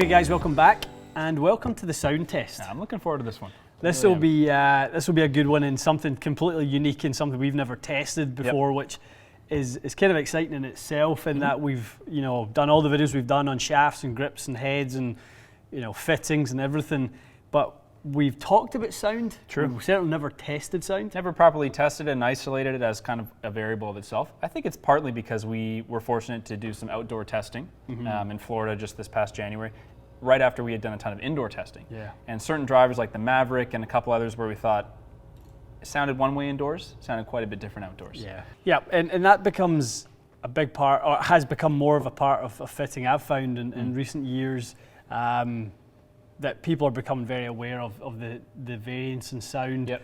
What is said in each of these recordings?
Okay guys, welcome back and welcome to the sound test. Yeah, I'm looking forward to this one. This will be a good one and something completely unique and something we've never tested before, which is kind of exciting in itself, in that we've done all the videos we've done on shafts and grips and heads and fittings and everything, but we've talked about sound. True. We've certainly never tested sound. Never properly tested it and isolated it as kind of a variable of itself. I think it's partly because we were fortunate to do some outdoor testing in Florida just this past January, right after we had done a ton of indoor testing. Yeah. And certain drivers like the Mavrik and a couple others where we thought it sounded one way indoors, sounded quite a bit different outdoors. Yeah. Yeah, and that becomes a big part, or has become more of a part of fitting, I've found in recent years. That people are becoming very aware of the variance in sound. Yep.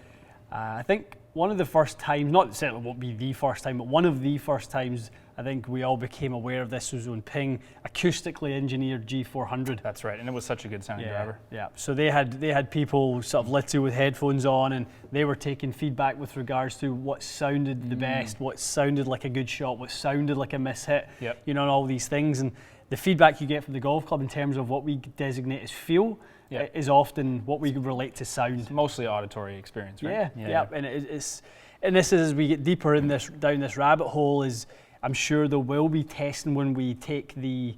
I think one of the first times, not certainly won't be the first time, but one of the first times I think we all became aware of this was when Ping acoustically engineered G400. That's right, and it was such a good sounding driver. Yeah, so they had people sort of little with headphones on, and they were taking feedback with regards to what sounded the best, what sounded like a good shot, what sounded like a mishit, and all these things. And the feedback you get from the golf club in terms of what we designate as feel is often what we relate to sound. It's mostly auditory experience, right? Yeah. And this is, as we get deeper in down this rabbit hole, is I'm sure there will be testing when we take the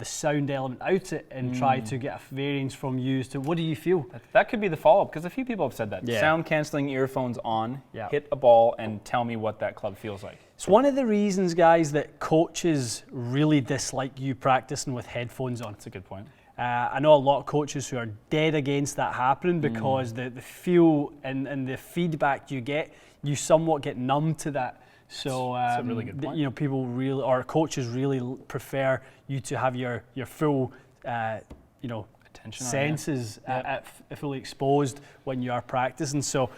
sound element out it and try to get a variance from you as to what do you feel. That could be the follow-up, because a few people have said that. Yeah. Sound cancelling earphones on, hit a ball and tell me what that club feels like. It's one of the reasons, guys, that coaches really dislike you practicing with headphones on. That's a good point. I know a lot of coaches who are dead against that happening because the feel and the feedback you get, you somewhat get numb to that. So that's a really good point. People really, or coaches really prefer you to have your full attention senses fully exposed when you are practicing. So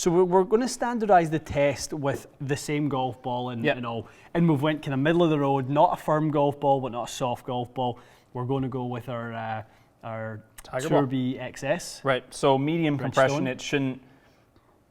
we're going to standardise the test with the same golf ball and all. And we've went kind of middle of the road, not a firm golf ball, but not a soft golf ball. We're going to go with our Turbo XS. Right. So medium compression. Stone.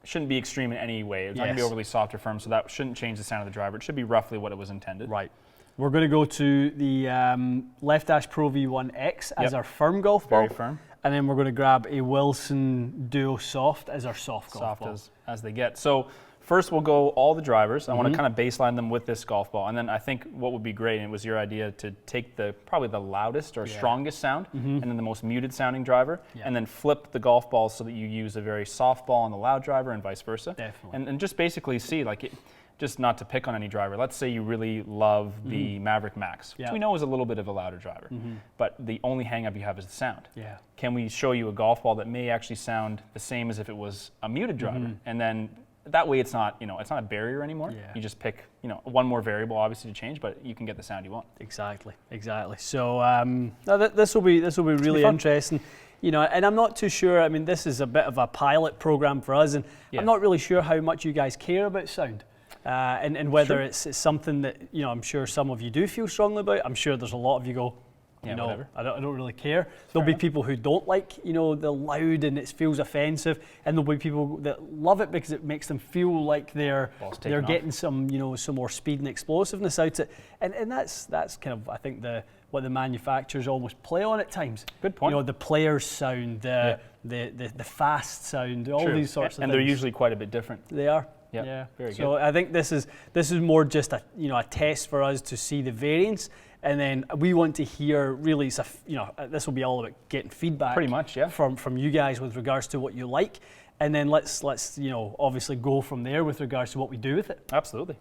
It shouldn't be extreme in any way. It's not going to be overly soft or firm, so that shouldn't change the sound of the driver. It should be roughly what it was intended. Right. We're going to go to the Left Dash Pro V1X as our firm golf ball. Very firm. And then we're going to grab a Wilson Duo Soft as our soft golf ball. Soft as they get. So first we'll go all the drivers. I want to kind of baseline them with this golf ball. And then I think what would be great, and it was your idea, to take probably the loudest or strongest sound and then the most muted sounding driver and then flip the golf ball so that you use a very soft ball on the loud driver and vice versa. Definitely. And just basically see, just not to pick on any driver, let's say you really love the Mavrik Max, which we know is a little bit of a louder driver, but the only hang up you have is the sound. Yeah. Can we show you a golf ball that may actually sound the same as if it was a muted driver? And then that way it's not, it's not a barrier anymore. Yeah. You just pick, one more variable obviously to change, but you can get the sound you want. Exactly. So this will be really interesting. And I'm not too sure. I mean, this is a bit of a pilot program for us, and I'm not really sure how much you guys care about sound. And whether it's something that I'm sure some of you do feel strongly about. I'm sure there's a lot of you go, whatever. I don't really care. There'll be people who don't like the loud and it feels offensive, and there'll be people that love it because it makes them feel like they're getting some some more speed and explosiveness out it. And that's kind of, I think, what the manufacturers almost play on at times. Good point. The players sound, the fast sound, all these sorts of things. And they're usually quite a bit different. They are. Yeah, very good. So I think this is more just a test for us to see the variance, and then we want to hear really this will be all about getting feedback. Pretty much, yeah. From you guys with regards to what you like, and then let's obviously go from there with regards to what we do with it. Absolutely.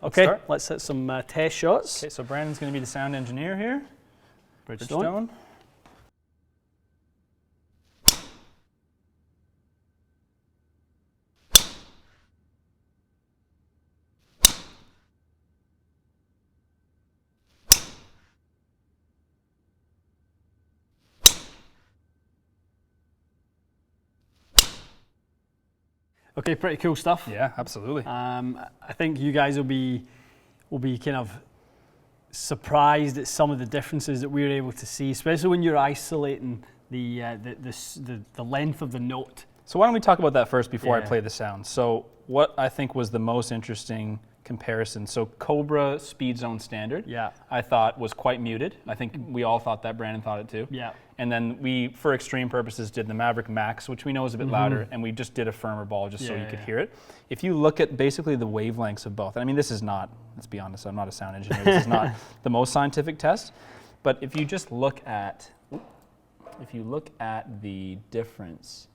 Okay. Let's hit some test shots. Okay, so Brandon's going to be the sound engineer here. Bridgestone. Okay, pretty cool stuff. Yeah, absolutely. I think you guys will be kind of surprised at some of the differences that we're able to see, especially when you're isolating the length of the note. So why don't we talk about that first before I play the sound. So what I think was the most interesting comparison. So Cobra Speedzone Standard, Yeah. I thought was quite muted. I think we all thought that. Brandon thought it too. Yeah. And then we, for extreme purposes, did the Mavrik Max, which we know is a bit louder, and we just did a firmer ball just so you could hear it. If you look at basically the wavelengths of both, and I mean, this is not, let's be honest, I'm not a sound engineer, this is not the most scientific test, but if you just look at, the difference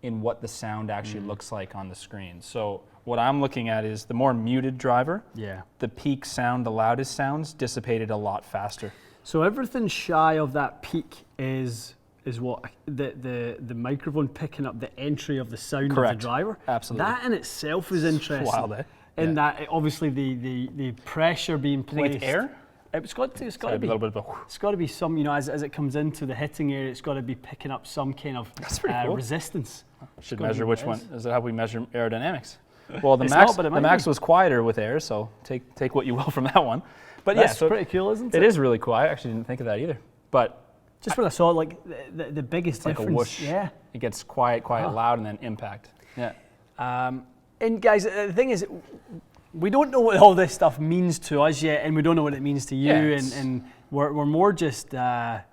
in what the sound actually looks like on the screen. So what I'm looking at is the more muted driver, the peak sound, the loudest sounds dissipated a lot faster. So everything shy of that peak is what the microphone picking up the entry of the sound Correct. of the driver. Absolutely. That in itself is interesting. Wild, eh? In that obviously the pressure being placed. You think it's air? It's got to be a little bit of a. It's got to be some, you know, as it comes into the hitting area, it's got to be picking up some kind of cool. resistance. Should measure which one. Is that how we measure aerodynamics? Well, the It's Max was quieter with air, so take what you will from that one. But That's so pretty cool, isn't it? It is really quiet. I actually didn't think of that either. But just when I saw like the biggest like difference. a whoosh. Yeah. It gets quiet, loud, and then impact. Yeah. And guys, the thing is, we don't know what all this stuff means to us yet, and we don't know what it means to you, and we're more just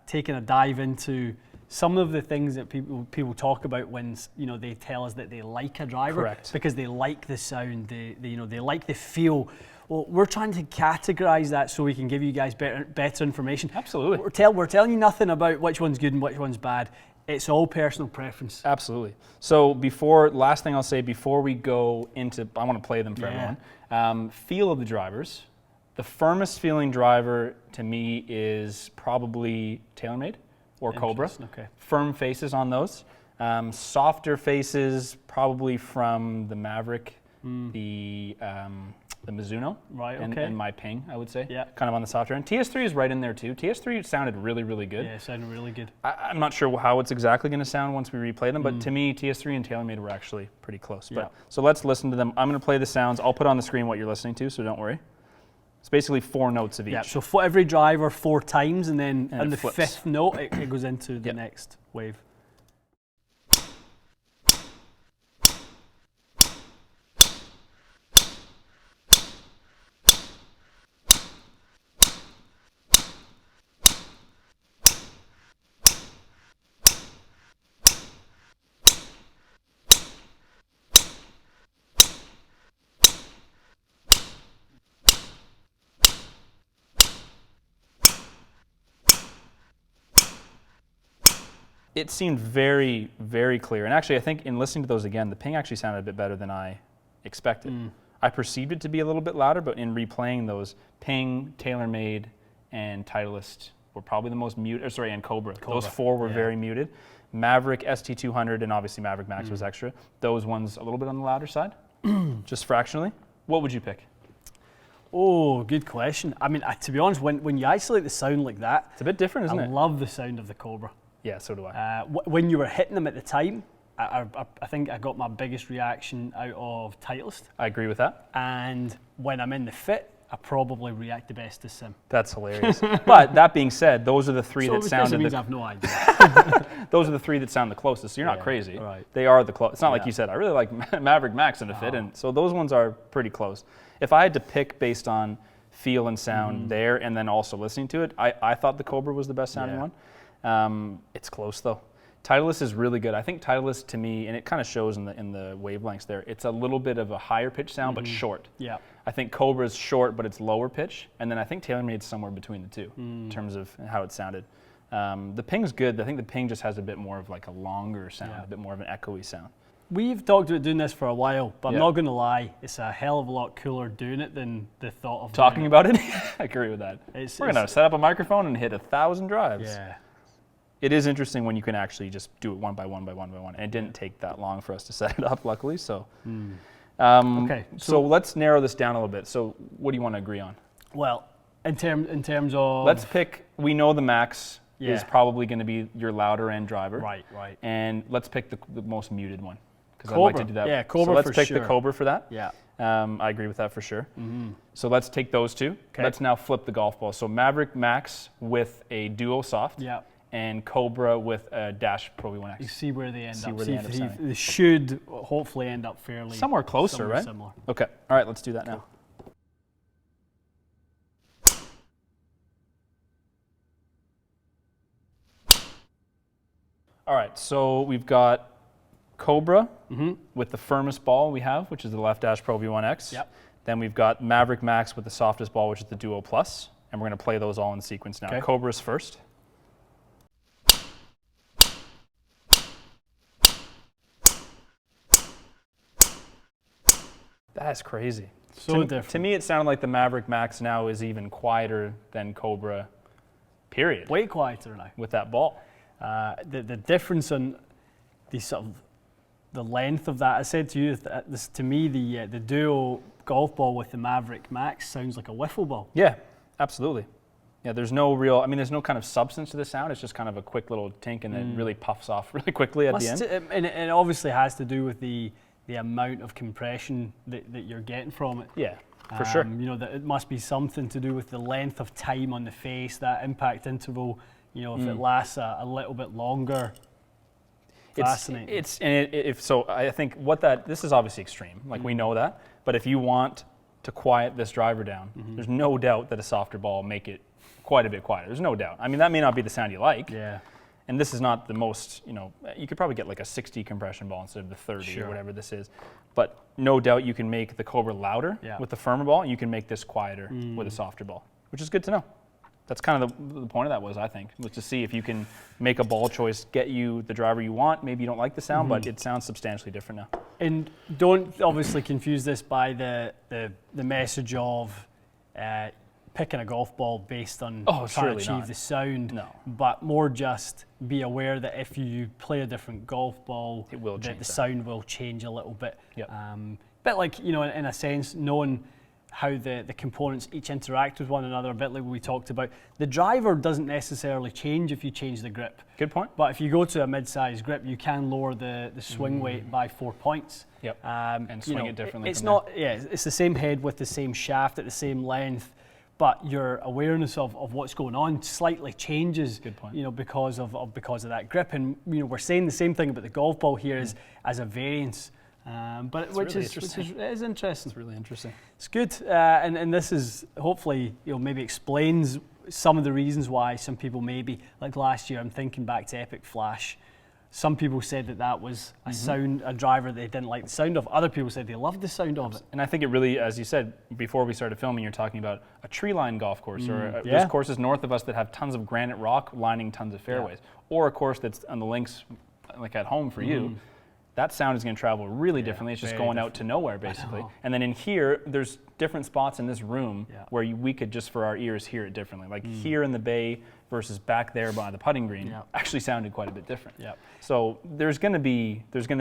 taking a dive into some of the things that people talk about when they tell us that they like a driver. Correct. Because they like the sound, they like the feel. Well, we're trying to categorize that so we can give you guys better information. Absolutely. We're telling you nothing about which one's good and which one's bad. It's all personal preference. Absolutely. So last thing I'll say before we go into, I want to play them for everyone. Feel of the drivers. The firmest feeling driver to me is probably Taylormade or Cobra. Okay. Firm faces on those. Softer faces probably from the Mavrik, the Mizuno, Right, and my Ping, I would say. Yeah. Kind of on the softer end. TS3 is right in there too. TS3 sounded really, really good. Yeah, it sounded really good. I'm not sure how it's exactly going to sound once we replay them, but to me, TS3 and Taylormade were actually pretty close. Yeah. So let's listen to them. I'm going to play the sounds. I'll put on the screen what you're listening to, so don't worry. It's basically 4 notes of each. Yeah, so for every driver 4 times, and then on the flips. 5th note, it goes into the next wave. It seemed very, very clear. And actually, I think in listening to those again, the Ping actually sounded a bit better than I expected. I perceived it to be a little bit louder, but in replaying those, Ping, Taylormade, and Titleist were probably the most muted, and Cobra. Those 4 were very muted. Mavrik ST200 and obviously Mavrik Max was extra. Those ones a little bit on the louder side, just fractionally. What would you pick? Oh, good question. I mean, to be honest, when you isolate the sound like that, It's a bit different, isn't I it? love the sound of the Cobra. Yeah, so do I. When you were hitting them at the time, I think I got my biggest reaction out of Titleist. I agree with that. And when I'm in the fit, I probably react the best to SIM. That's hilarious. But that being said, those are the 3 that sounded. means I have no idea. Those are the 3 that sound the closest. So you're not crazy. Right. They are the close. It's not like you said, I really like Mavrik Max in the fit, and so those ones are pretty close. If I had to pick based on feel and sound there, and then also listening to it, I thought the Cobra was the best sounding one. It's close though. Titleist is really good. I think Titleist to me, and it kind of shows in the wavelengths there, it's a little bit of a higher pitch sound, but short. Yeah. I think Cobra's short, but it's lower pitch, and then I think Taylormade's somewhere between the two in terms of how it sounded. The Ping's good. I think the Ping just has a bit more of like a longer sound, a bit more of an echoey sound. We've talked about doing this for a while, but I'm not going to lie, it's a hell of a lot cooler doing it than the thought of talking about it. I agree with that. We're going to set up a microphone and hit 1,000 drives. Yeah. It is interesting when you can actually just do it one by one by one by one. And it didn't take that long for us to set it up, luckily. So, Okay. So let's narrow this down a little bit. So what do you want to agree on? Well, in terms of... Let's pick, we know the Max is probably going to be your louder end driver. Right. And let's pick the most muted one. Because I'd Cobra. like to do that. Yeah, Cobra so let's for pick sure. the Cobra for that. Yeah. I agree with that for sure. So let's take those 2. Okay. Let's now flip the golf ball. So Mavrik Max with a duo soft. Yeah. and Cobra with a Dash Pro V1X. You see where they end up. Sounding. They should hopefully end up fairly somewhere closer, right? Similar. Okay. All right, let's do that now. All right, so we've got Cobra with the firmest ball we have, which is the left Dash Pro V1X. Yep. Then we've got Mavrik Max with the softest ball, which is the Duo Plus. And we're going to play those all in sequence now. Okay. Cobra's first. That's crazy. So different. To me, it sounded like the Mavrik Max now is even quieter than Cobra, period. Way quieter now. With that ball. The difference in the sort of the length of that, I said to you, to me, the Duo golf ball with the Mavrik Max sounds like a wiffle ball. Yeah, absolutely. Yeah, there's no real, there's no kind of substance to the sound. It's just kind of a quick little tink and then it really puffs off really quickly at the end. And it obviously has to do with the amount of compression that you're getting from it. Yeah, for sure. That it must be something to do with the length of time on the face, that impact interval, if it lasts a little bit longer. Fascinating. I think this is obviously extreme, like we know that, but if you want to quiet this driver down, there's no doubt that a softer ball will make it quite a bit quieter. There's no doubt. That may not be the sound you like. Yeah. And this is not the most, you could probably get like a 60 compression ball instead of the 30 or whatever this is. But no doubt you can make the Cobra louder with the firmer ball. You can make this quieter with a softer ball, which is good to know. That's kind of the point of that was, I think, was to see if you can make a ball choice, get you the driver you want. Maybe you don't like the sound, but it sounds substantially different now. And don't obviously confuse this by the message of picking a golf ball based on trying to achieve the sound. No. But more just be aware that if you play a different golf ball, the sound will change a little bit. Yep. Bit like, in a sense, knowing how the components each interact with one another, a bit like we talked about. The driver doesn't necessarily change if you change the grip. Good point. But if you go to a mid-size grip, you can lower the swing weight by 4 points. Yep. And swing it differently. It's it's the same head with the same shaft at the same length, but your awareness of what's going on slightly changes. Good point. Because of that grip. And we're saying the same thing about the golf ball here as a variance. Which is interesting. It's really interesting. It's good, and this is hopefully maybe explains some of the reasons why some people maybe, like last year, I'm thinking back to Epic Flash. Some people said that was a driver they didn't like the sound of. Other people said they loved the sound of it. And I think it really, as you said before we started filming, you're talking about a tree-lined golf course, or there's courses north of us that have tons of granite rock lining tons of fairways, or a course that's on the links, like at home for you. That sound is going to travel really differently. It's just going out to nowhere, basically. And then in here, there's different spots in this room where we could just, for our ears, hear it differently. Like here in the bay versus back there by the putting green actually sounded quite a bit different. So there's going to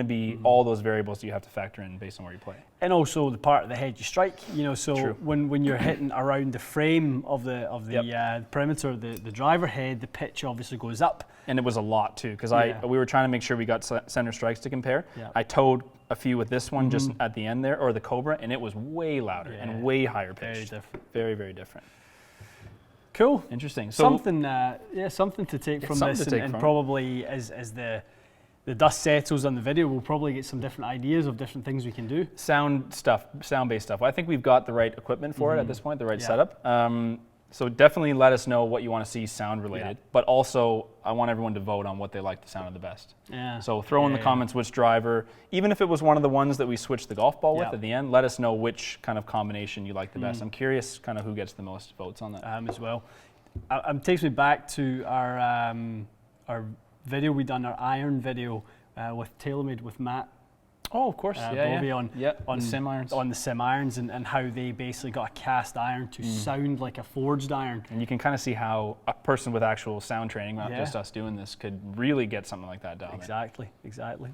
be all those variables that you have to factor in based on where you play. And also the part of the head you strike. So when you're hitting around the frame of the perimeter, the driver head, the pitch obviously goes up. And it was a lot too, because we were trying to make sure we got center strikes to compare. I towed a few with this one just at the end there, or the Cobra, and it was way louder and way higher pitched. Very different. Very, very different. Cool. Interesting. So something to take from this, and probably as the dust settles on the video, we'll probably get some different ideas of different things we can do. Sound-based stuff. I think we've got the right equipment for it at this point, the right setup. So definitely let us know what you want to see sound related, but also I want everyone to vote on what they like the sound of the best. So throw in the comments which driver, even if it was one of the ones that we switched the golf ball with at the end, let us know which kind of combination you like the best. I'm curious kind of who gets the most votes on that. As well. It takes me back to our video we done, our iron video with Taylormade with Matt. Oh, of course. On the sim irons. On the sim irons, and how they basically got a cast iron to sound like a forged iron. And you can kind of see how a person with actual sound training, not just us doing this, could really get something like that down. Exactly.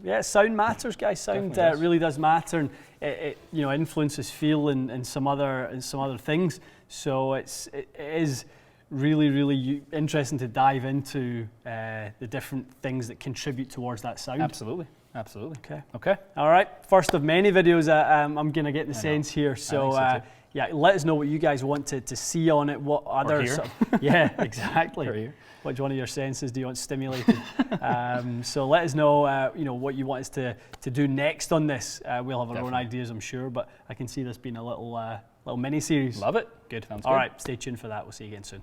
Yeah, sound matters, guys. Sound really does matter, and it influences feel and some other things. So it is really, really interesting to dive into the different things that contribute towards that sound. Absolutely. Absolutely. Okay. Okay. All right. First of many videos I'm going to get the sense here. So, yeah, let us know what you guys want to see on it. What other yeah, exactly. Which one of your senses do you want stimulated? So let us know, you know, what you want us to do next on this. We'll have our own ideas, I'm sure, but I can see this being a little mini series. Love it. Good. Sounds All good. right, stay tuned for that. We'll see you again soon.